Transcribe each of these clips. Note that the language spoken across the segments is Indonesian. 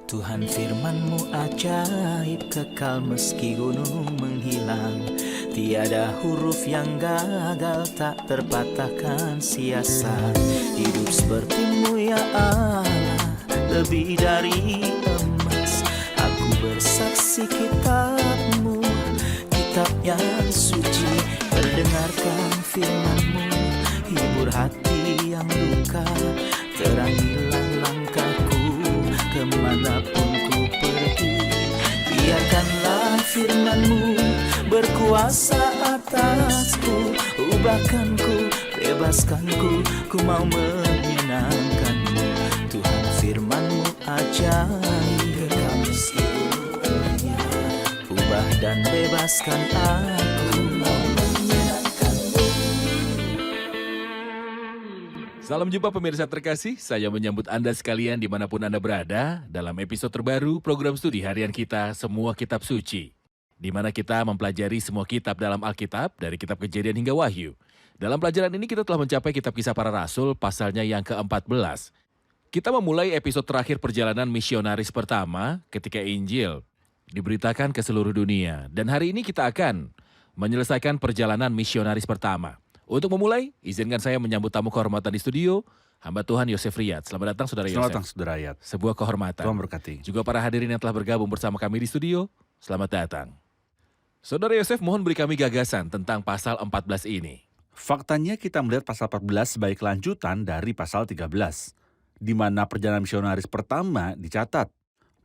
Tuhan firman-Mu ajaib, kekal meski gunung menghilang. Tiada huruf yang gagal, tak terpatahkan siasat. Hidup seperti-Mu ya Allah, lebih dari emas. Aku bersaksi kitab-Mu, kitab yang suci. Terdengarkan firman-Mu, hibur hati yang luka. Terangilah langkahku kemanapun ku pergi. Biarkanlah firman-Mu berkuasa atasku. Ubahkanku, bebaskanku, ku mau menyenangkan-Mu. Tuhan firman-Mu ajaib, kekal meski dunia. Ubah dan bebaskan aku, mau menyenangkan-Mu. Salam jumpa pemirsa terkasih, saya menyambut Anda sekalian dimanapun Anda berada dalam episode terbaru program studi harian kita Semua Kitab Suci, di mana kita mempelajari semua kitab dalam Alkitab dari kitab Kejadian hingga Wahyu. Dalam pelajaran ini kita telah mencapai kitab Kisah Para Rasul pasalnya yang ke-14. Kita memulai episode terakhir perjalanan misionaris pertama ketika Injil diberitakan ke seluruh dunia. Dan hari ini kita akan menyelesaikan perjalanan misionaris pertama. Untuk memulai, izinkan saya menyambut tamu kehormatan di studio, hamba Tuhan Yosef Riyad. Selamat datang Saudara Yosef. Selamat datang Saudara Riyad. Sebuah kehormatan. Tuhan berkati. Juga para hadirin yang telah bergabung bersama kami di studio, selamat datang. Saudara Yosef, mohon beri kami gagasan tentang pasal 14 ini. Faktanya kita melihat pasal 14 sebagai kelanjutan dari pasal 13, di mana perjalanan misionaris pertama dicatat.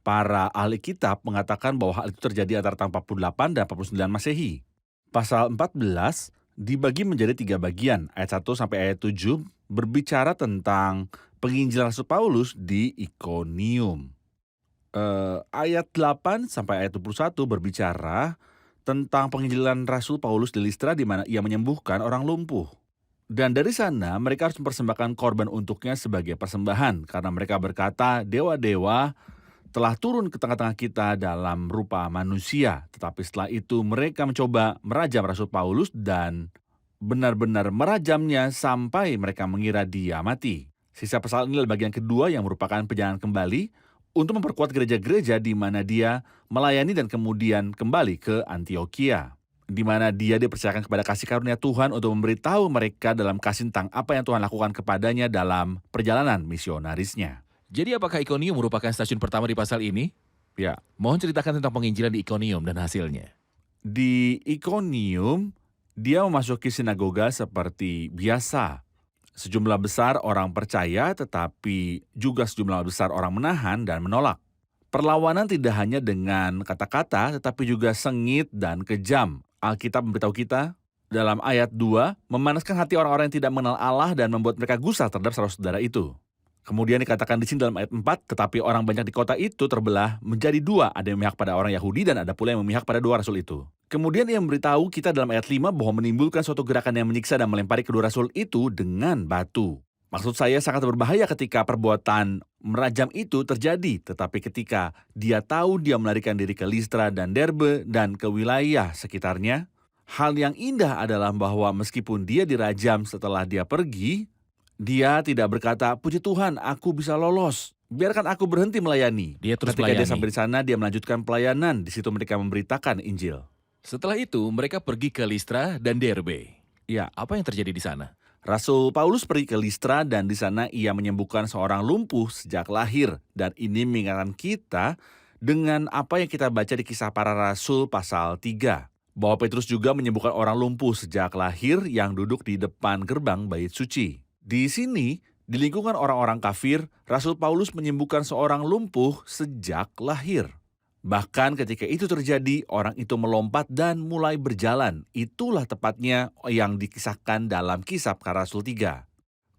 Para ahli kitab mengatakan bahwa hal itu terjadi antara tahun 48 dan 49 Masehi. Pasal 14 dibagi menjadi 3 bagian, ayat 1 sampai ayat 7 berbicara tentang penginjilan Rasul Paulus di Ikonium. Ayat 8 sampai ayat 21 berbicara tentang penginjilan Rasul Paulus di Listra di mana ia menyembuhkan orang lumpuh. Dan dari sana mereka harus mempersembahkan korban untuknya sebagai persembahan karena mereka berkata dewa-dewa telah turun ke tengah-tengah kita dalam rupa manusia. Tetapi setelah itu mereka mencoba merajam Rasul Paulus dan benar-benar merajamnya sampai mereka mengira dia mati. Sisa pasal ini adalah bagian kedua yang merupakan perjalanan kembali untuk memperkuat gereja-gereja di mana dia melayani dan kemudian kembali ke Antioquia, di mana dia dipercayakan kepada kasih karunia Tuhan untuk memberitahu mereka dalam kasih tentang apa yang Tuhan lakukan kepadanya dalam perjalanan misionarisnya. Jadi apakah Ikonium merupakan stasiun pertama di pasal ini? Ya, Mohon ceritakan tentang penginjilan di Ikonium dan hasilnya. di Ikonium dia memasuki sinagoga seperti biasa. Sejumlah besar orang percaya tetapi juga sejumlah besar orang menahan dan menolak. Perlawanan tidak hanya dengan kata-kata tetapi juga sengit dan kejam. Alkitab memberitahu kita dalam ayat 2 memanaskan hati orang-orang yang tidak mengenal Allah dan membuat mereka gusar terhadap saudara-saudara itu. Kemudian dikatakan di sini dalam ayat 4, tetapi orang banyak di kota itu terbelah menjadi 2, ada yang memihak pada orang Yahudi dan ada pula yang memihak pada 2 rasul itu. Kemudian ia memberitahu kita dalam ayat 5 bahwa menimbulkan suatu gerakan yang menyiksa dan melempari kedua rasul itu dengan batu. Maksud saya sangat berbahaya ketika perbuatan merajam itu terjadi, tetapi ketika dia tahu dia melarikan diri ke Listra dan Derbe dan ke wilayah sekitarnya, hal yang indah adalah bahwa meskipun dia dirajam setelah dia pergi, dia tidak berkata, puji Tuhan, aku bisa lolos. Biarkan aku berhenti melayani. Dia terus Ketika melayani. dia sampai di sana, dia melanjutkan pelayanan. Di situ mereka memberitakan Injil. Setelah itu mereka pergi ke Listra dan Derbe. Ya, Apa yang terjadi di sana? Rasul Paulus pergi ke Listra dan di sana ia menyembuhkan seorang lumpuh sejak lahir. Dan ini mengingatkan kita dengan apa yang kita baca di Kisah Para Rasul pasal 3. Bahwa Petrus juga menyembuhkan orang lumpuh sejak lahir yang duduk di depan gerbang bait suci. Di sini, di lingkungan orang-orang kafir, Rasul Paulus menyembuhkan seorang lumpuh sejak lahir. Bahkan ketika itu terjadi, orang itu melompat dan mulai berjalan. Itulah tepatnya yang dikisahkan dalam Kisah Para Rasul 3.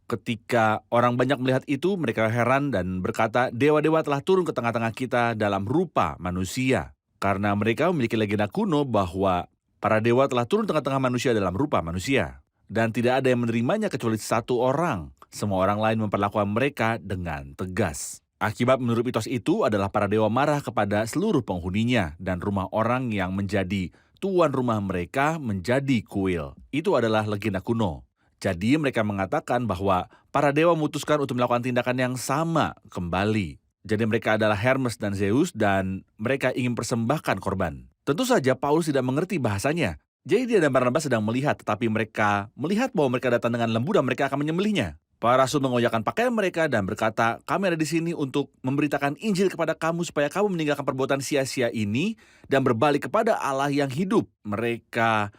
Ketika orang banyak melihat itu, mereka heran dan berkata, dewa-dewa telah turun ke tengah-tengah kita dalam rupa manusia. Karena mereka memiliki legenda kuno bahwa para dewa telah turun tengah-tengah manusia dalam rupa manusia. Dan tidak ada yang menerimanya kecuali satu orang. Semua orang lain memperlakukan mereka dengan tegas. Akibat menurut mitos itu adalah para dewa marah kepada seluruh penghuninya dan rumah orang yang menjadi tuan rumah mereka menjadi kuil. Itu adalah legenda kuno. Jadi mereka mengatakan bahwa para dewa memutuskan untuk melakukan tindakan yang sama kembali. Jadi mereka adalah Hermes dan Zeus dan mereka ingin persembahkan korban. Tentu saja Paulus tidak mengerti bahasanya. Jadi dia dan Barnabas sedang melihat, tetapi mereka melihat bahwa mereka datang dengan lembu dan mereka akan menyembelihnya. Para rasul mengoyakkan pakaian mereka dan berkata, kami ada di sini untuk memberitakan Injil kepada kamu supaya kamu meninggalkan perbuatan sia-sia ini dan berbalik kepada Allah yang hidup. Mereka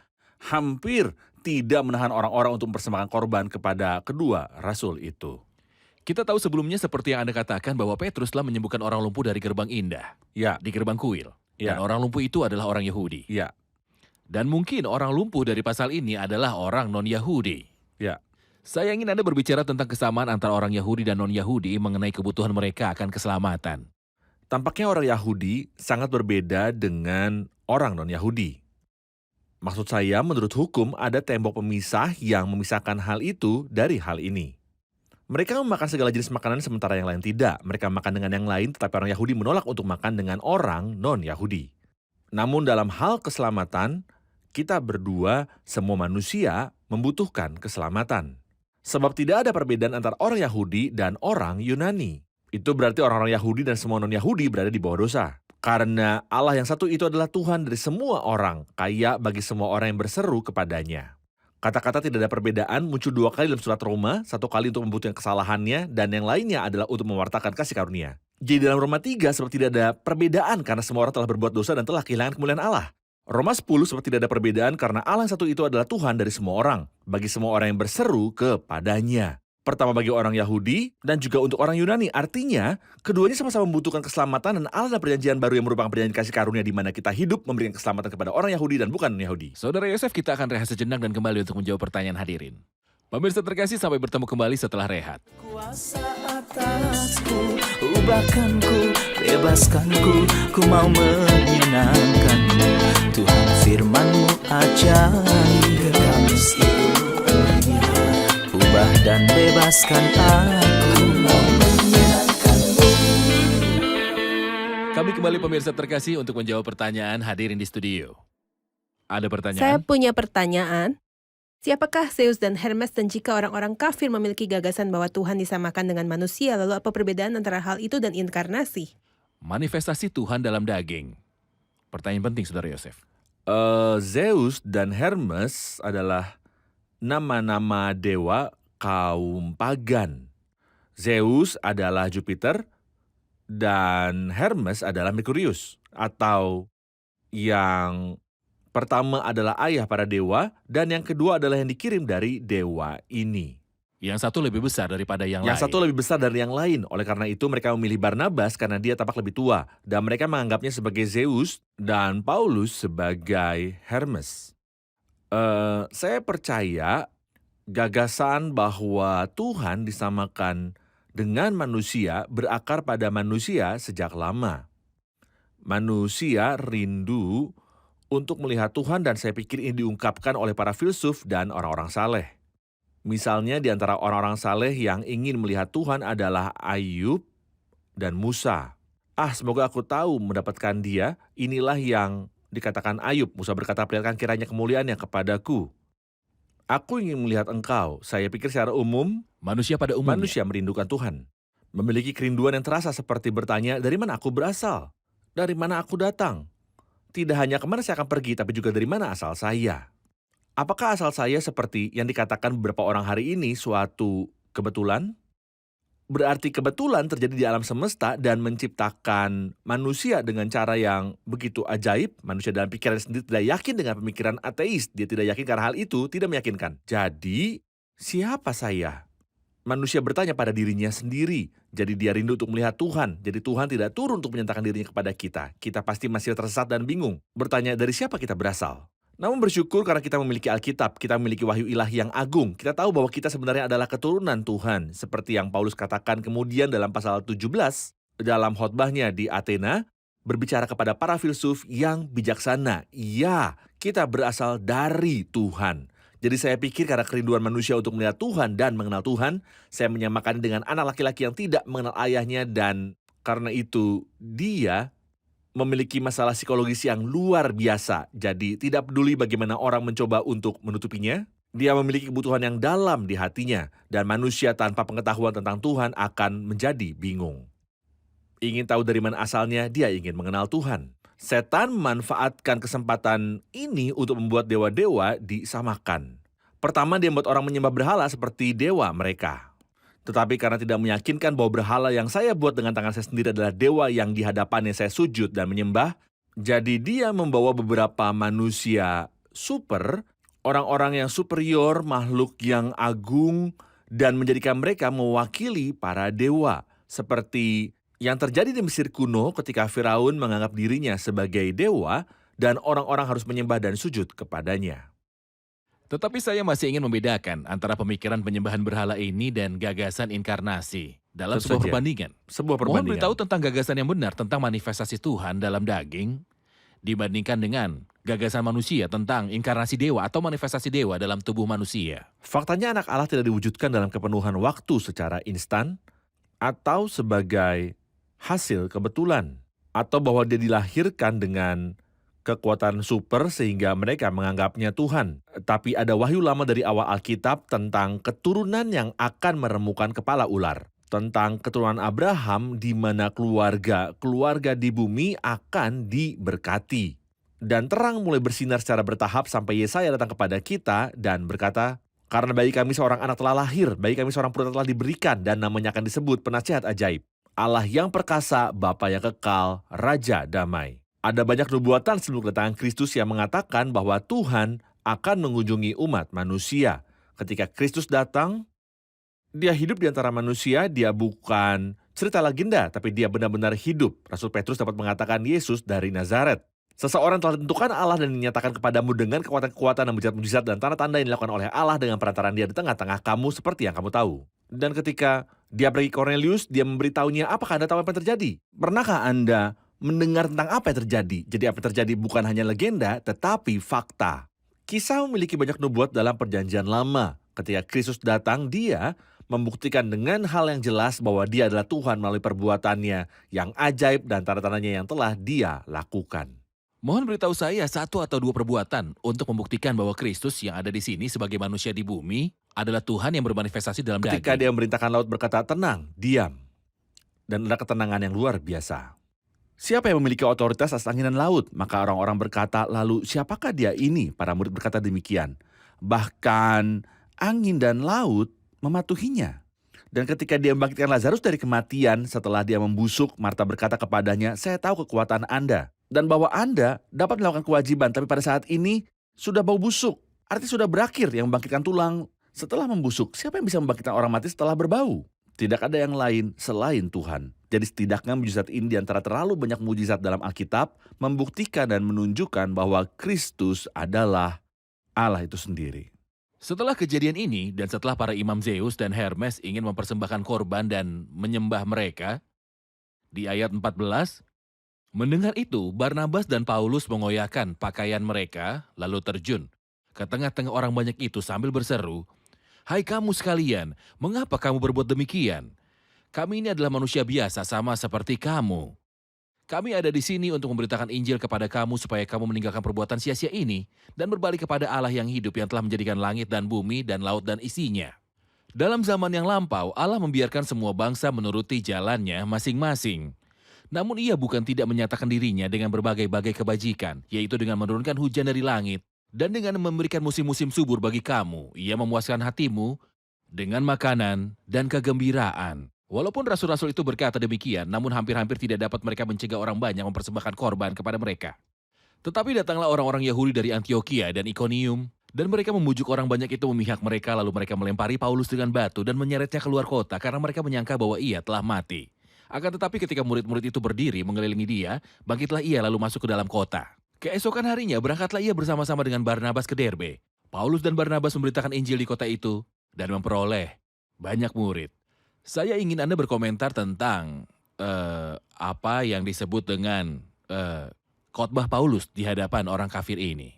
hampir tidak menahan orang-orang untuk mempersembahkan korban kepada kedua rasul itu. Kita tahu sebelumnya seperti yang Anda katakan bahwa Petrus telah menyembuhkan orang lumpuh dari gerbang indah, Ya, di gerbang kuil. Ya. Dan orang lumpuh itu adalah orang Yahudi. ya, Dan mungkin orang lumpuh dari pasal ini adalah orang non-Yahudi. ya. Saya ingin Anda berbicara tentang kesamaan antara orang Yahudi dan non-Yahudi mengenai kebutuhan mereka akan keselamatan. Tampaknya orang Yahudi sangat berbeda dengan orang non-Yahudi. Maksud saya, menurut hukum ada tembok pemisah yang memisahkan hal itu dari hal ini. Mereka memakan segala jenis makanan sementara yang lain tidak. Mereka makan dengan yang lain, tetapi orang Yahudi menolak untuk makan dengan orang non-Yahudi. Namun dalam hal keselamatan, kita berdua, semua manusia, membutuhkan keselamatan. Sebab tidak ada perbedaan antara orang Yahudi dan orang Yunani. Itu berarti orang-orang Yahudi dan semua non-Yahudi berada di bawah dosa. Karena Allah yang satu itu adalah Tuhan dari semua orang, kaya bagi semua orang yang berseru kepadanya. Kata-kata tidak ada perbedaan muncul 2 kali dalam surat Roma, 1 kali untuk membuktikan kesalahannya, dan yang lainnya adalah untuk mewartakan kasih karunia. Jadi dalam Roma 3 sebab tidak ada perbedaan karena semua orang telah berbuat dosa dan telah kehilangan kemuliaan Allah. Roma 10 sebab tidak ada perbedaan karena Allah yang satu itu adalah Tuhan dari semua orang, bagi semua orang yang berseru kepadanya. Pertama bagi orang Yahudi dan juga untuk orang Yunani. Artinya, keduanya sama-sama membutuhkan keselamatan dan Allah dan perjanjian baru yang merupakan perjanjian kasih karunia di mana kita hidup memberikan keselamatan kepada orang Yahudi dan bukan Yahudi. Saudara Yosef, kita akan rehat sejenak dan kembali untuk menjawab pertanyaan hadirin. Pemirsa terkasih, sampai bertemu kembali setelah rehat. Kuasa atasku, ubahkanku, bebaskanku, ku mau menyenangkanmu. Tuhan firman-Mu ajaib, kekal seluruhnya. Ubah dan bebaskan aku, mau menyenangkanmu. Kami kembali pemirsa terkasih untuk menjawab pertanyaan hadirin di studio. Ada Saya pertanyaan? punya pertanyaan. Siapakah Zeus dan Hermes dan jika orang-orang kafir memiliki gagasan bahwa Tuhan disamakan dengan manusia, lalu apa perbedaan antara hal itu dan inkarnasi? Manifestasi Tuhan dalam daging. Pertanyaan penting, Saudara Yosef. Zeus dan Hermes adalah nama-nama dewa kaum pagan. Zeus adalah Jupiter dan Hermes adalah Merkurius. Atau yang pertama adalah ayah para dewa dan yang kedua adalah yang dikirim dari dewa ini. Yang satu lebih besar daripada yang lain. Yang satu lebih besar dari yang lain. Oleh karena itu mereka memilih Barnabas karena dia tampak lebih tua. Dan mereka menganggapnya sebagai Zeus dan Paulus sebagai Hermes. Saya percaya gagasan bahwa Tuhan disamakan dengan manusia berakar pada manusia sejak lama. Manusia rindu untuk melihat Tuhan dan saya pikir ini diungkapkan oleh para filsuf dan orang-orang saleh. Misalnya di antara orang-orang saleh yang ingin melihat Tuhan adalah Ayub dan Musa. Semoga aku tahu mendapatkan dia, inilah yang dikatakan Ayub. Musa berkata, perlihatkan kiranya kemuliaannya kepadaku. Aku ingin melihat engkau. Saya pikir secara umum, Manusia pada umumnya. manusia merindukan Tuhan. Memiliki kerinduan yang terasa seperti bertanya, dari mana aku berasal? Dari mana aku datang? Tidak hanya kemana saya akan pergi, tapi juga dari mana asal saya. Apakah asal saya seperti yang dikatakan beberapa orang hari ini suatu kebetulan? Berarti kebetulan terjadi di alam semesta dan menciptakan manusia dengan cara yang begitu ajaib. Manusia dalam pikiran sendiri tidak yakin dengan pemikiran ateis. Dia tidak yakin karena hal itu tidak meyakinkan. Jadi, siapa saya? Manusia bertanya pada dirinya sendiri. Jadi dia rindu untuk melihat Tuhan. Jadi Tuhan tidak turun untuk menyatakan dirinya kepada kita. Kita pasti masih tersesat dan bingung. Bertanya dari siapa kita berasal. Namun bersyukur karena kita memiliki Alkitab. Kita memiliki wahyu ilahi yang agung. Kita tahu bahwa kita sebenarnya adalah keturunan Tuhan. Seperti yang Paulus katakan kemudian dalam pasal 17. Dalam khotbahnya di Athena. Berbicara kepada para filsuf yang bijaksana. Ya, kita berasal dari Tuhan. Jadi saya pikir karena kerinduan manusia untuk melihat Tuhan dan mengenal Tuhan, saya menyamakan dengan anak laki-laki yang tidak mengenal ayahnya dan karena itu dia memiliki masalah psikologis yang luar biasa. Jadi tidak peduli bagaimana orang mencoba untuk menutupinya, dia memiliki kebutuhan yang dalam di hatinya dan manusia tanpa pengetahuan tentang Tuhan akan menjadi bingung. Ingin tahu dari mana asalnya, dia ingin mengenal Tuhan. Setan memanfaatkan kesempatan ini untuk membuat dewa-dewa disamakan. Pertama, dia membuat orang menyembah berhala seperti dewa mereka. Tetapi karena tidak meyakinkan bahwa berhala yang saya buat dengan tangan saya sendiri adalah dewa yang di hadapannya saya sujud dan menyembah, jadi dia membawa beberapa manusia super, orang-orang yang superior, makhluk yang agung, dan menjadikan mereka mewakili para dewa. Seperti yang terjadi di Mesir kuno ketika Firaun menganggap dirinya sebagai dewa dan orang-orang harus menyembah dan sujud kepadanya. Tetapi saya masih ingin membedakan antara pemikiran penyembahan berhala ini dan gagasan inkarnasi dalam Tentu sebuah saja. perbandingan. Sebuah Mohon perbandingan. beritahu tentang gagasan yang benar tentang manifestasi Tuhan dalam daging dibandingkan dengan gagasan manusia tentang inkarnasi dewa atau manifestasi dewa dalam tubuh manusia. Faktanya anak Allah tidak diwujudkan dalam kepenuhan waktu secara instan atau sebagai hasil kebetulan, atau bahwa dia dilahirkan dengan kekuatan super sehingga mereka menganggapnya Tuhan. Tapi ada wahyu lama dari awal Alkitab tentang keturunan yang akan meremukan kepala ular. Tentang keturunan Abraham di mana keluarga di bumi akan diberkati. Dan terang mulai bersinar secara bertahap sampai Yesaya datang kepada kita dan berkata, "Karena bagi kami seorang anak telah lahir, bagi kami seorang putra telah diberikan, dan namanya akan disebut Penasihat Ajaib, Allah yang perkasa, Bapa yang kekal, Raja damai." Ada banyak nubuatan sebelum kedatangan Kristus yang mengatakan bahwa Tuhan akan mengunjungi umat manusia. Ketika Kristus datang, dia hidup di antara manusia, dia bukan cerita legenda, tapi dia benar-benar hidup. Rasul Petrus dapat mengatakan Yesus dari Nazaret. Seseorang telah ditentukan Allah dan dinyatakan kepadamu dengan kekuatan-kekuatan dan mujizat-mujizat dan tanda-tanda yang dilakukan oleh Allah dengan perantaraan dia di tengah-tengah kamu seperti yang kamu tahu. Dan ketika dia pergi ke Cornelius, dia memberitahunya, apakah Anda tahu apa yang terjadi? Pernahkah Anda mendengar tentang apa yang terjadi? Jadi apa yang terjadi bukan hanya legenda, tetapi fakta. Kisah memiliki banyak nubuat dalam perjanjian lama. Ketika Kristus datang, dia membuktikan dengan hal yang jelas bahwa dia adalah Tuhan melalui perbuatannya yang ajaib dan tanda-tandanya yang telah dia lakukan. Mohon beritahu saya satu atau dua perbuatan untuk membuktikan bahwa Kristus yang ada di sini sebagai manusia di bumi adalah Tuhan yang bermanifestasi dalam Ketika daging. dia memerintahkan laut berkata, tenang, diam. Dan ada ketenangan yang luar biasa. Siapa yang memiliki otoritas atas angin dan laut? Maka orang-orang berkata, lalu siapakah dia ini? Para murid berkata demikian. Bahkan angin dan laut mematuhinya. Dan ketika dia membangkitkan Lazarus dari kematian, setelah dia membusuk, Marta berkata kepadanya, saya tahu kekuatan Anda. Dan bahwa Anda dapat melakukan kewajiban, tapi pada saat ini sudah bau busuk. Artinya sudah berakhir yang membangkitkan tulang setelah membusuk. Siapa yang bisa membangkitkan orang mati setelah berbau? Tidak ada yang lain selain Tuhan. Jadi setidaknya mujizat ini di antara terlalu banyak mujizat dalam Alkitab membuktikan dan menunjukkan bahwa Kristus adalah Allah itu sendiri. Setelah kejadian ini dan setelah para imam Zeus dan Hermes ingin mempersembahkan korban dan menyembah mereka, di ayat 14, mendengar itu Barnabas dan Paulus mengoyakkan pakaian mereka lalu terjun ke tengah-tengah orang banyak itu sambil berseru, "Hai kamu sekalian, mengapa kamu berbuat demikian? Kami ini adalah manusia biasa sama seperti kamu. Kami ada di sini untuk memberitakan Injil kepada kamu supaya kamu meninggalkan perbuatan sia-sia ini dan berbalik kepada Allah yang hidup yang telah menjadikan langit dan bumi dan laut dan isinya. Dalam zaman yang lampau, Allah membiarkan semua bangsa menuruti jalannya masing-masing. Namun ia bukan tidak menyatakan dirinya dengan berbagai-bagai kebajikan, yaitu dengan menurunkan hujan dari langit dan dengan memberikan musim-musim subur bagi kamu. Ia memuaskan hatimu dengan makanan dan kegembiraan." Walaupun rasul-rasul itu berkata demikian, namun hampir-hampir tidak dapat mereka mencegah orang banyak mempersembahkan korban kepada mereka. Tetapi datanglah orang-orang Yahudi dari Antioquia dan Iconium, dan mereka membujuk orang banyak itu memihak mereka, lalu mereka melempari Paulus dengan batu dan menyeretnya keluar kota karena mereka menyangka bahwa ia telah mati. Akan tetapi ketika murid-murid itu berdiri mengelilingi dia, bangkitlah ia lalu masuk ke dalam kota. Keesokan harinya berangkatlah ia bersama-sama dengan Barnabas ke Derbe. Paulus dan Barnabas memberitakan Injil di kota itu dan memperoleh banyak murid. Saya ingin Anda berkomentar tentang apa yang disebut dengan khotbah Paulus di hadapan orang kafir ini.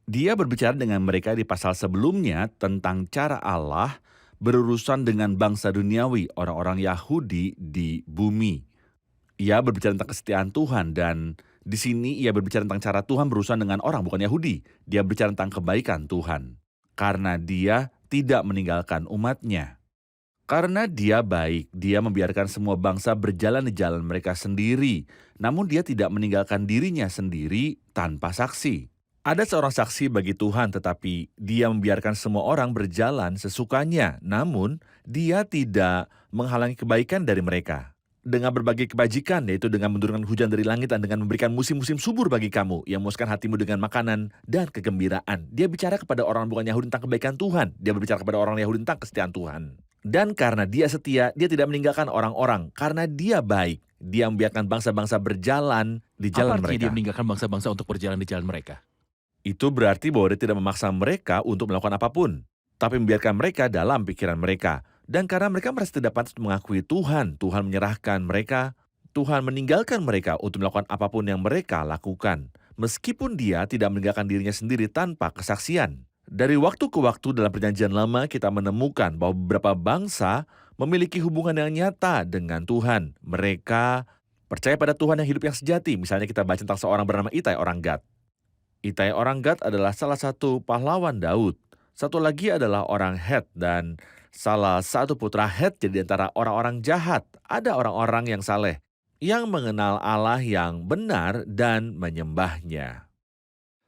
Dia berbicara dengan mereka di pasal sebelumnya tentang cara Allah berurusan dengan bangsa duniawi, orang-orang Yahudi di bumi. Ia berbicara tentang kesetiaan Tuhan dan di sini ia berbicara tentang cara Tuhan berurusan dengan orang bukan Yahudi. Dia berbicara tentang kebaikan Tuhan karena dia tidak meninggalkan umatnya. Karena dia baik, dia membiarkan semua bangsa berjalan di jalan mereka sendiri. Namun dia tidak meninggalkan dirinya sendiri tanpa saksi. Ada seorang saksi bagi Tuhan, tetapi dia membiarkan semua orang berjalan sesukanya. Namun dia tidak menghalangi kebaikan dari mereka. Dengan berbagai kebajikan, yaitu dengan menurunkan hujan dari langit dan dengan memberikan musim-musim subur bagi kamu, yang memuaskan hatimu dengan makanan dan kegembiraan. Dia bicara kepada orang bukan Yahudi tentang kebaikan Tuhan. Dia berbicara kepada orang Yahudi tentang kesetiaan Tuhan. Dan karena dia setia, dia tidak meninggalkan orang-orang. Karena dia baik, dia membiarkan bangsa-bangsa berjalan di jalan Apa artinya mereka. dia meninggalkan bangsa-bangsa untuk berjalan di jalan mereka? Itu berarti bahwa dia tidak memaksa mereka untuk melakukan apapun, tapi membiarkan mereka dalam pikiran mereka. Dan karena mereka merasa tidak pantas mengakui Tuhan, Tuhan menyerahkan mereka, Tuhan meninggalkan mereka untuk melakukan apapun yang mereka lakukan. Meskipun dia tidak meninggalkan dirinya sendiri tanpa kesaksian. Dari waktu ke waktu dalam perjanjian lama kita menemukan bahwa beberapa bangsa memiliki hubungan yang nyata dengan Tuhan. Mereka percaya pada Tuhan yang hidup yang sejati. Misalnya kita baca tentang seorang bernama Itai orang Gad. Itai orang Gad adalah salah satu pahlawan Daud. Satu lagi adalah orang Het, dan salah satu putra Het jadi antara orang-orang jahat. Ada orang-orang yang saleh, yang mengenal Allah yang benar dan menyembahnya.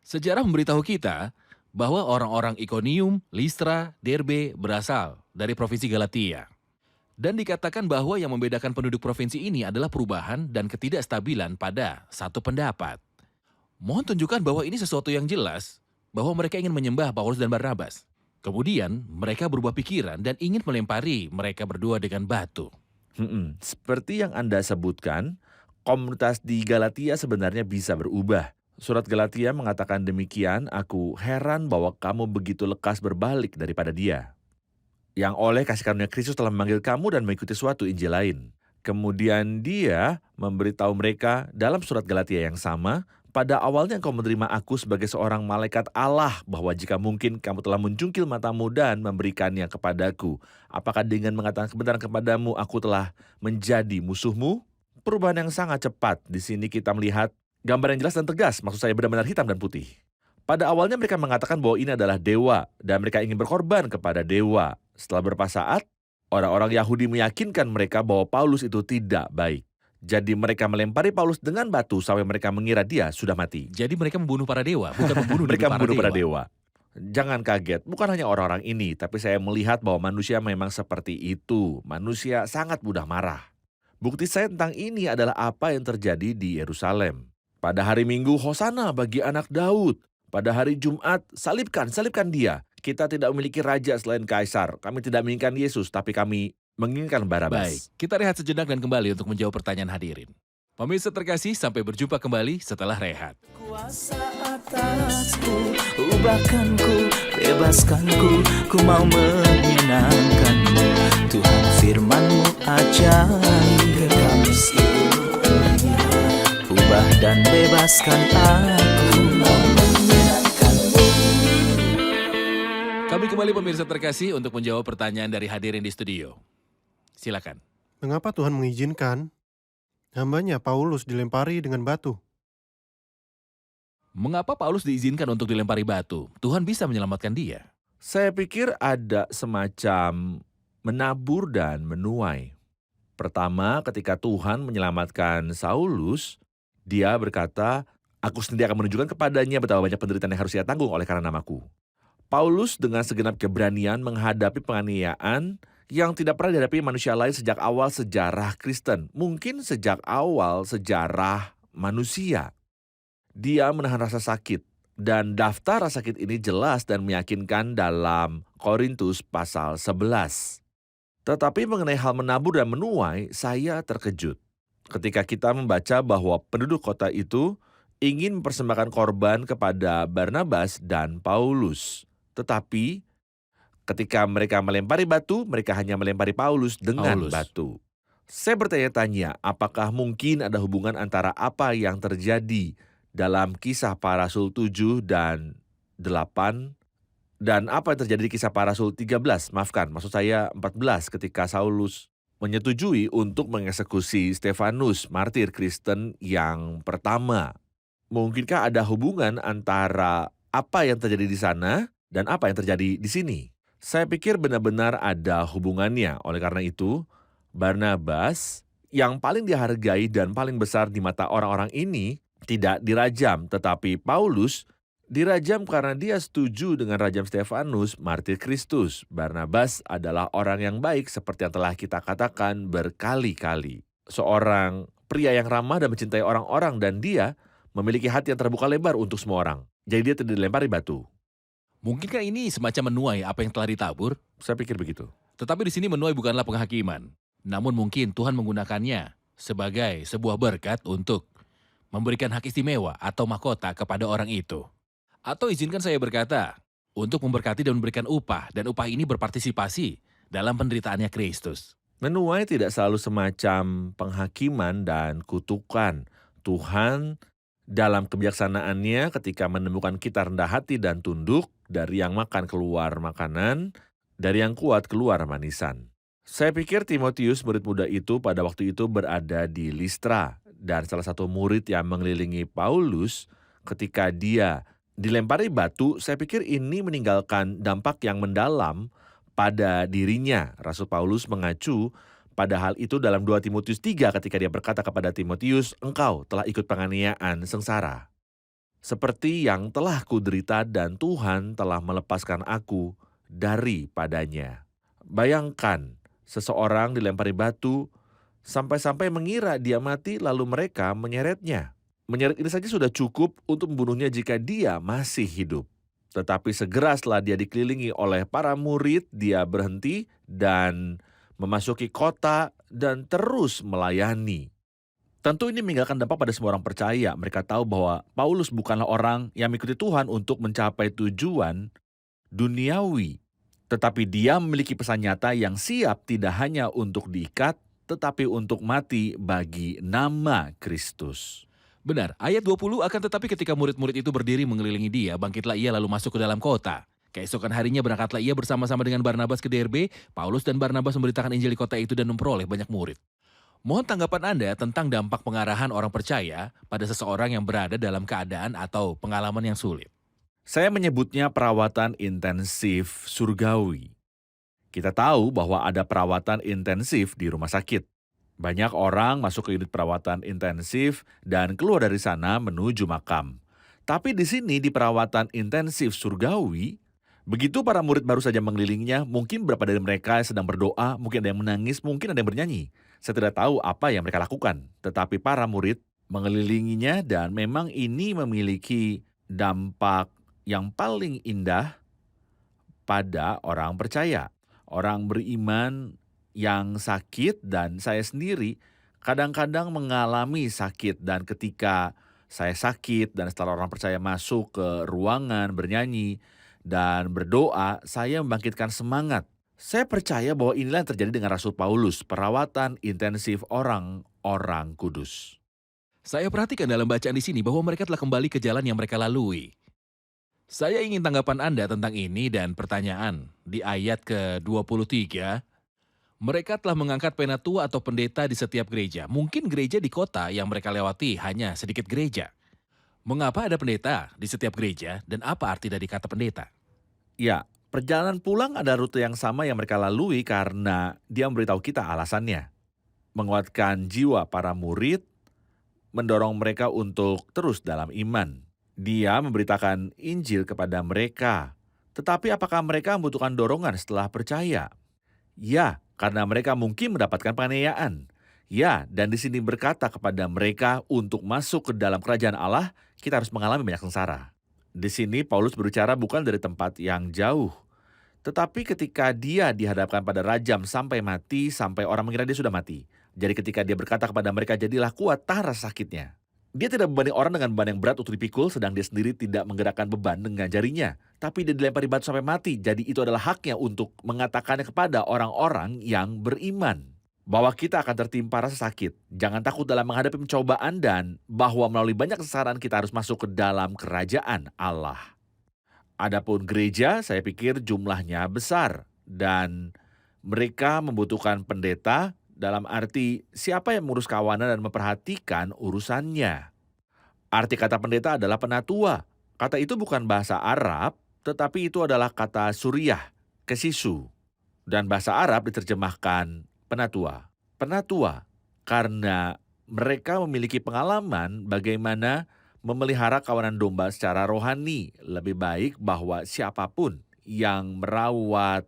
Sejarah memberitahu kita bahwa orang-orang Ikonium, Listra, Derbe berasal dari provinsi Galatia. Dan dikatakan bahwa yang membedakan penduduk provinsi ini adalah perubahan dan ketidakstabilan pada satu pendapat. Mohon tunjukkan bahwa ini sesuatu yang jelas, bahwa mereka ingin menyembah Paulus dan Barnabas. Kemudian mereka berubah pikiran dan ingin melempari mereka berdua dengan batu. Seperti yang Anda sebutkan, komunitas di Galatia sebenarnya bisa berubah. Surat Galatia mengatakan demikian, aku heran bahwa kamu begitu lekas berbalik daripada dia. Yang oleh kasih karunia Kristus telah memanggil kamu dan mengikuti suatu Injil lain. Kemudian dia memberitahu mereka dalam surat Galatia yang sama, pada awalnya engkau menerima aku sebagai seorang malaikat Allah, bahwa jika mungkin kamu telah menjungkil matamu dan memberikannya kepadaku. Apakah dengan mengatakan kebenaran kepadamu aku telah menjadi musuhmu? Perubahan yang sangat cepat. Di sini kita melihat gambar yang jelas dan tegas, maksud saya benar-benar hitam dan putih. Pada awalnya mereka mengatakan bahwa ini adalah dewa, dan mereka ingin berkorban kepada dewa. Setelah beberapa saat, orang-orang Yahudi meyakinkan mereka bahwa Paulus itu tidak baik. Jadi mereka melempari Paulus dengan batu sampai mereka mengira dia sudah mati. Jadi mereka membunuh para dewa, bukan membunuh Mereka para membunuh para dewa. dewa. Jangan kaget, bukan hanya orang-orang ini, tapi saya melihat bahwa manusia memang seperti itu. Manusia sangat mudah marah. Bukti saya tentang ini adalah apa yang terjadi di Yerusalem. Pada hari Minggu, Hosana bagi anak Daud. Pada hari Jumat, salibkan dia. Kita tidak memiliki raja selain Kaisar. Kami tidak menginginkan Yesus, tapi kami menginginkan Barabas. Baik, kita rehat sejenak dan kembali untuk menjawab pertanyaan hadirin. Pemirsa terkasih, sampai berjumpa kembali setelah rehat. Kuasa atasku, ubahkanku, bebaskanku, ku mau menyenangkanmu. Tuhan firman-Mu ajaib, kekal seluruhnya. Ubah dan bebaskan aku, mau menyenangkanmu. Kami kembali pemirsa terkasih untuk menjawab pertanyaan dari hadirin di studio. Silakan. Mengapa Tuhan mengizinkan hambanya Paulus dilempari dengan batu? Mengapa Paulus diizinkan untuk dilempari batu? Tuhan bisa menyelamatkan dia. Saya pikir ada semacam menabur dan menuai. Pertama, ketika Tuhan menyelamatkan Saulus, dia berkata, aku sendiri akan menunjukkan kepadanya betapa banyak penderitaan yang harus ia tanggung oleh karena namaku. Paulus dengan segenap keberanian menghadapi penganiayaan yang tidak pernah dihadapi manusia lain sejak awal sejarah Kristen. Mungkin sejak awal sejarah manusia. Dia menahan rasa sakit. Dan daftar rasa sakit ini jelas dan meyakinkan dalam Korintus pasal 11. Tetapi mengenai hal menabur dan menuai, saya terkejut. Ketika kita membaca bahwa penduduk kota itu ingin mempersembahkan korban kepada Barnabas dan Paulus. Tetapi ketika mereka melempari batu, mereka hanya melempari Paulus dengan batu. Saya bertanya-tanya, apakah mungkin ada hubungan antara apa yang terjadi dalam kisah para rasul 7 dan 8 dan apa yang terjadi di kisah para rasul 13, maksud saya 14 ketika Saulus menyetujui untuk mengeksekusi Stefanus, martir Kristen yang pertama. Mungkinkah ada hubungan antara apa yang terjadi di sana dan apa yang terjadi di sini? Saya pikir benar-benar ada hubungannya. Oleh karena itu, Barnabas yang paling dihargai dan paling besar di mata orang-orang ini tidak dirajam, tetapi Paulus dirajam karena dia setuju dengan rajam Stefanus, martir Kristus. Barnabas adalah orang yang baik seperti yang telah kita katakan berkali-kali. Seorang pria yang ramah dan mencintai orang-orang dan dia memiliki hati yang terbuka lebar untuk semua orang. Jadi dia tidak dilempari batu. Mungkinkah ini semacam menuai apa yang telah ditabur? Saya pikir begitu. Tetapi di sini menuai bukanlah penghakiman. Namun mungkin Tuhan menggunakannya sebagai sebuah berkat untuk memberikan hak istimewa atau mahkota kepada orang itu. Atau izinkan saya berkata, untuk memberkati dan memberikan upah, dan upah ini berpartisipasi dalam penderitaannya Kristus. Menuai tidak selalu semacam penghakiman dan kutukan. Tuhan dalam kebijaksanaannya ketika menemukan kita rendah hati dan tunduk, dari yang makan keluar makanan, dari yang kuat keluar manisan. Saya pikir Timotius, murid muda itu pada waktu itu berada di Listra, dan salah satu murid yang mengelilingi Paulus ketika dia dilempari batu, saya pikir ini meninggalkan dampak yang mendalam pada dirinya. Rasul Paulus mengacu pada hal itu dalam 2 Timotius 3 ketika dia berkata kepada Timotius, engkau telah ikut penganiayaan sengsara. Seperti yang telah kuderita dan Tuhan telah melepaskan aku daripadanya. Bayangkan, seseorang dilempari batu, sampai-sampai mengira dia mati lalu mereka menyeretnya. Menyeret ini saja sudah cukup untuk membunuhnya jika dia masih hidup. Tetapi segera setelah dia dikelilingi oleh para murid, dia berhenti dan memasuki kota dan terus melayani. Tentu ini meninggalkan dampak pada semua orang percaya. Mereka tahu bahwa Paulus bukanlah orang yang mengikuti Tuhan untuk mencapai tujuan duniawi. Tetapi dia memiliki pesan nyata yang siap tidak hanya untuk diikat, tetapi untuk mati bagi nama Kristus. Benar, ayat 20 akan tetapi ketika murid-murid itu berdiri mengelilingi dia, bangkitlah ia lalu masuk ke dalam kota. Keesokan harinya berangkatlah ia bersama-sama dengan Barnabas ke Derbe. Paulus dan Barnabas memberitakan Injil di kota itu dan memperoleh banyak murid. Mohon tanggapan Anda tentang dampak pengarahan orang percaya pada seseorang yang berada dalam keadaan atau pengalaman yang sulit. Saya menyebutnya perawatan intensif surgawi. Kita tahu bahwa ada perawatan intensif di rumah sakit. Banyak orang masuk ke unit perawatan intensif dan keluar dari sana menuju makam. Tapi di sini di perawatan intensif surgawi, begitu para murid baru saja mengelilinginya, mungkin beberapa dari mereka sedang berdoa, mungkin ada yang menangis, mungkin ada yang bernyanyi. Saya tidak tahu apa yang mereka lakukan, tetapi para murid mengelilinginya dan memang ini memiliki dampak yang paling indah pada orang percaya. Orang beriman yang sakit dan saya sendiri kadang-kadang mengalami sakit dan ketika saya sakit dan setelah orang percaya masuk ke ruangan bernyanyi dan berdoa, saya membangkitkan semangat. Saya percaya bahwa inilah yang terjadi dengan Rasul Paulus, perawatan intensif orang-orang kudus. Saya perhatikan dalam bacaan di sini bahwa mereka telah kembali ke jalan yang mereka lalui. Saya ingin tanggapan Anda tentang ini dan pertanyaan. Di ayat ke-23, mereka telah mengangkat penatua atau pendeta di setiap gereja. Mungkin gereja di kota yang mereka lewati hanya sedikit gereja. Mengapa ada pendeta di setiap gereja dan apa arti dari kata pendeta? Ya, perjalanan pulang ada rute yang sama yang mereka lalui karena dia memberitahu kita alasannya. Menguatkan jiwa para murid, mendorong mereka untuk terus dalam iman. Dia memberitakan Injil kepada mereka. Tetapi apakah mereka membutuhkan dorongan setelah percaya? Ya, karena mereka mungkin mendapatkan penganiayaan. Ya, dan di sini berkata kepada mereka untuk masuk ke dalam kerajaan Allah, kita harus mengalami banyak sengsara. Di sini Paulus berbicara bukan dari tempat yang jauh. Tetapi ketika dia dihadapkan pada rajam sampai mati, sampai orang mengira dia sudah mati. Jadi ketika dia berkata kepada mereka, jadilah kuat, tahan rasa sakitnya. Dia tidak membanding orang dengan beban yang berat untuk dipikul, sedang dia sendiri tidak menggerakkan beban dengan jarinya. Tapi dia dilempari batu sampai mati, jadi itu adalah haknya untuk mengatakannya kepada orang-orang yang beriman. Bahwa kita akan tertimpa rasa sakit. Jangan takut dalam menghadapi pencobaan dan bahwa melalui banyak kesesaran kita harus masuk ke dalam kerajaan Allah. Adapun gereja, saya pikir jumlahnya besar dan mereka membutuhkan pendeta dalam arti siapa yang mengurus kawanan dan memperhatikan urusannya. Arti kata pendeta adalah penatua. Kata itu bukan bahasa Arab, tetapi itu adalah kata Suriah. kesisu. Dan bahasa Arab diterjemahkan penatua. Penatua karena mereka memiliki pengalaman bagaimana memelihara kawanan domba secara rohani. Lebih baik bahwa siapapun yang merawat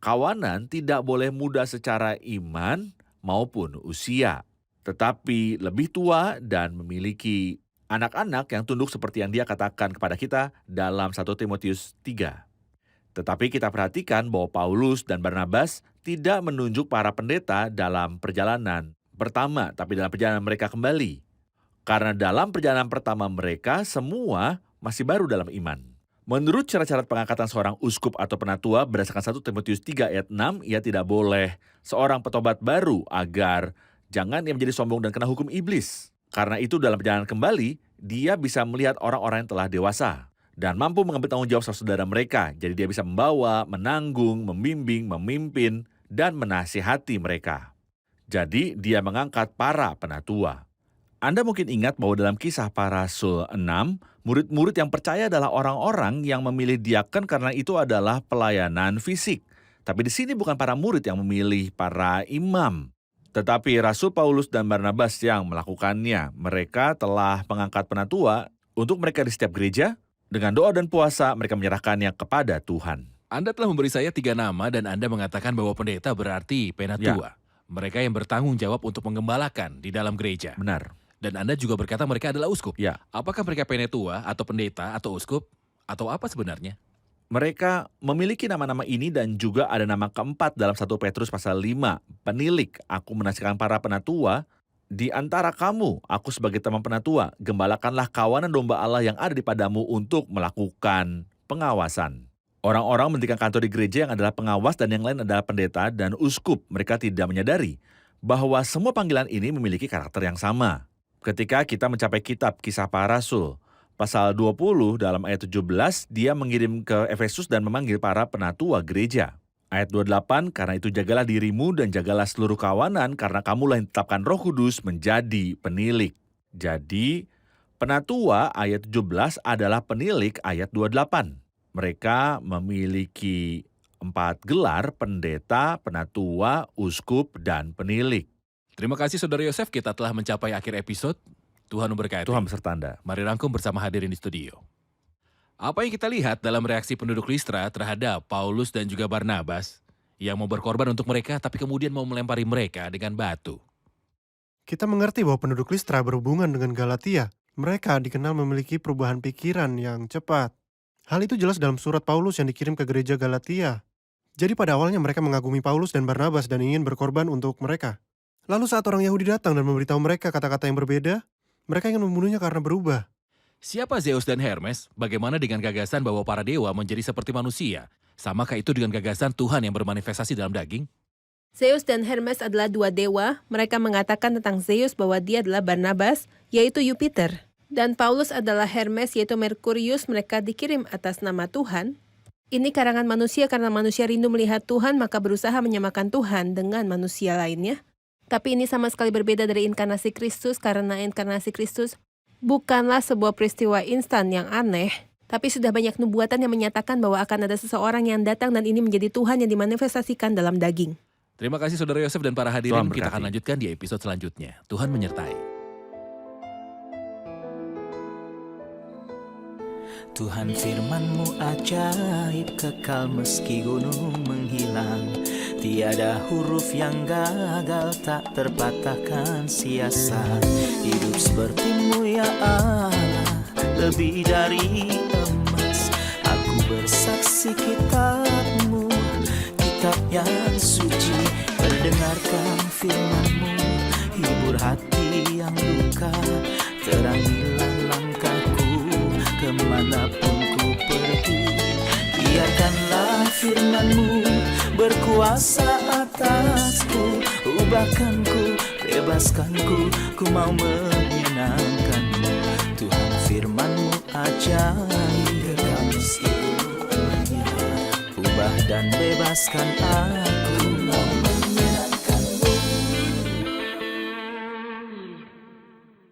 kawanan tidak boleh muda secara iman maupun usia, tetapi lebih tua dan memiliki anak-anak yang tunduk seperti yang dia katakan kepada kita dalam 1 Timotius 3. Tetapi kita perhatikan bahwa Paulus dan Barnabas tidak menunjuk para pendeta dalam perjalanan pertama, tapi dalam perjalanan mereka kembali. Karena dalam perjalanan pertama mereka semua masih baru dalam iman. Menurut syarat-syarat pengangkatan seorang uskup atau penatua berdasarkan 1 Timotius 3 ayat 6, ia tidak boleh seorang petobat baru agar jangan ia menjadi sombong dan kena hukum iblis. Karena itu dalam perjalanan kembali, dia bisa melihat orang-orang yang telah dewasa dan mampu mengambil tanggung jawab saudara mereka. Jadi dia bisa membawa, menanggung, membimbing, memimpin, dan menasihati mereka. Jadi dia mengangkat para penatua. Anda mungkin ingat bahwa dalam Kisah Para Rasul 6, murid-murid yang percaya adalah orang-orang yang memilih diaken karena itu adalah pelayanan fisik. Tapi di sini bukan para murid yang memilih para imam, tetapi Rasul Paulus dan Barnabas yang melakukannya. Mereka telah mengangkat penatua untuk mereka di setiap gereja. Dengan doa dan puasa, mereka menyerahkannya kepada Tuhan. Anda telah memberi saya 3 nama dan Anda mengatakan bahwa pendeta berarti penatua. Mereka yang bertanggung jawab untuk menggembalakan di dalam gereja. Benar. Dan Anda juga berkata mereka adalah uskup. Ya. Apakah mereka penatua atau pendeta atau uskup? Atau apa sebenarnya? Mereka memiliki nama-nama ini dan juga ada nama keempat dalam 1 Petrus pasal 5. Penilik, aku menasihatkan para penatua. Di antara kamu, aku sebagai teman penatua, gembalakanlah kawanan domba Allah yang ada di padamu untuk melakukan pengawasan. Orang-orang mendirikan kantor di gereja yang adalah pengawas dan yang lain adalah pendeta dan uskup. Mereka tidak menyadari bahwa semua panggilan ini memiliki karakter yang sama. Ketika kita mencapai kitab Kisah Para Rasul, pasal 20 dalam ayat 17, dia mengirim ke Efesus dan memanggil para penatua gereja. Ayat 28, karena itu jagalah dirimu dan jagalah seluruh kawanan, karena kamulah yang ditetapkan Roh Kudus menjadi penilik. Jadi, penatua ayat 17 adalah penilik ayat 28. Mereka memiliki 4 gelar: pendeta, penatua, uskup, dan penilik. Terima kasih Saudara Yosef, kita telah mencapai akhir episode. Tuhan memberkati. Tuhan beserta Anda. Mari rangkum bersama hadirin di studio. Apa yang kita lihat dalam reaksi penduduk Listra terhadap Paulus dan juga Barnabas yang mau berkorban untuk mereka tapi kemudian mau melempari mereka dengan batu? Kita mengerti bahwa penduduk Listra berhubungan dengan Galatia. Mereka dikenal memiliki perubahan pikiran yang cepat. Hal itu jelas dalam surat Paulus yang dikirim ke gereja Galatia. Jadi pada awalnya mereka mengagumi Paulus dan Barnabas dan ingin berkorban untuk mereka. Lalu saat orang Yahudi datang dan memberitahu mereka kata-kata yang berbeda, mereka ingin membunuhnya karena berubah. Siapa Zeus dan Hermes? Bagaimana dengan gagasan bahwa para dewa menjadi seperti manusia? Samakah itu dengan gagasan Tuhan yang bermanifestasi dalam daging? Zeus dan Hermes adalah 2 dewa. Mereka mengatakan tentang Zeus bahwa dia adalah Barnabas, yaitu Jupiter. Dan Paulus adalah Hermes, yaitu Merkurius. Mereka dikirim atas nama Tuhan. Ini karangan manusia karena manusia rindu melihat Tuhan, maka berusaha menyamakan Tuhan dengan manusia lainnya. Tapi ini sama sekali berbeda dari inkarnasi Kristus, karena inkarnasi Kristus bukanlah sebuah peristiwa instan yang aneh, tapi sudah banyak nubuatan yang menyatakan bahwa akan ada seseorang yang datang dan ini menjadi Tuhan yang dimanifestasikan dalam daging. Terima kasih Saudara Yosef dan para hadirin. Tuhan Kita akan berkati. lanjutkan di episode selanjutnya. Tuhan menyertai. Tuhan firman-Mu ajaib, kekal meski gunung menghilang. Tiada huruf yang gagal, tak terpatahkan siasat. Hidup seperti-Mu ya Allah, lebih dari emas. Aku bersaksi kitab-Mu, kitab yang suci. Mendengarkan firman-Mu, hibur hati yang luka. Terangilah langkahku, kemanapun ku pergi. Biarkanlah firman-Mu berkuasa atasku. Ubahkanku, bebaskanku, ku mau menyenangkan-Mu. Tuhan firman-Mu ajaib, kekal selamanya. Ubah dan bebaskan aku.